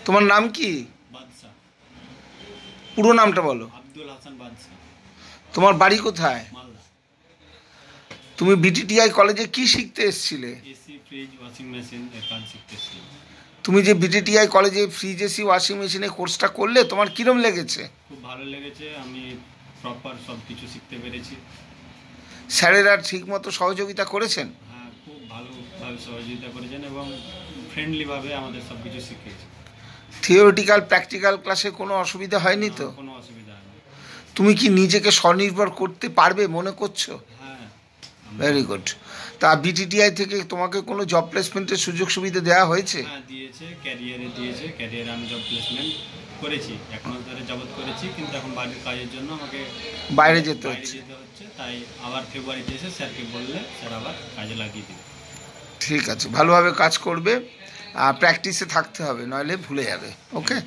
তোমার নাম কি? বাদশা। পুরো নামটা বলো। আব্দুল হাসান বাদশা। তোমার বাড়ি কোথায়? মালদা। তুমি বিটিটিআই কলেজে কি শিখতে এসেছিলে? এসি, ফ্রিজ, ওয়াশিং মেশিন এর কাজ শিখতেছি। তুমি যে বিটিটিআই কলেজে ফ্রিজ এসি ওয়াশিং মেশিনে কোর্সটা করলে তোমার কিরম লেগেছে? খুব ভালো লেগেছে, আমি প্রপার সব কিছু শিখতে পেরেছি। স্যারেরা ঠিকমতো সহযোগিতা করেছেন? হ্যাঁ, খুব ভালোভাবে সহযোগিতা করেছেন এবং ফ্রেন্ডলিভাবে আমাদের সব কিছু শিখিয়েছে। থিওরিটিক্যাল প্র্যাকটিক্যাল ক্লাসে কোনো অসুবিধা হয়নি তো? কোনো অসুবিধা হয়নি। তুমি কি নিজেকে স্বনির্ভর করতে পারবে মনে করছো? হ্যাঁ। Very good. তা বিটিটিআই থেকে তোমাকে কোনো জব প্লেসমেন্টের সুযোগ সুবিধা দেওয়া হয়েছে? হ্যাঁ, দিয়েছে, ক্যারিয়ারে দিয়েছে। ক্যারিয়ারে আমি জব প্লেসমেন্ট করেছি, 1 মাস ধরে যাবত করেছি, কিন্তু এখন বাড়ির কাজের জন্য আমাকে বাইরে যেতে হচ্ছে। তাই আবার ফেব্রুয়ারিতে এসে স্যারকে বললে স্যার আবার কাজে লাগিয়ে দেবে। ঠিক আছে, ভালোভাবে কাজ করবে আর প্র্যাকটিসে থাকতে হবে, নইলে ভুলে যাবে। ওকে।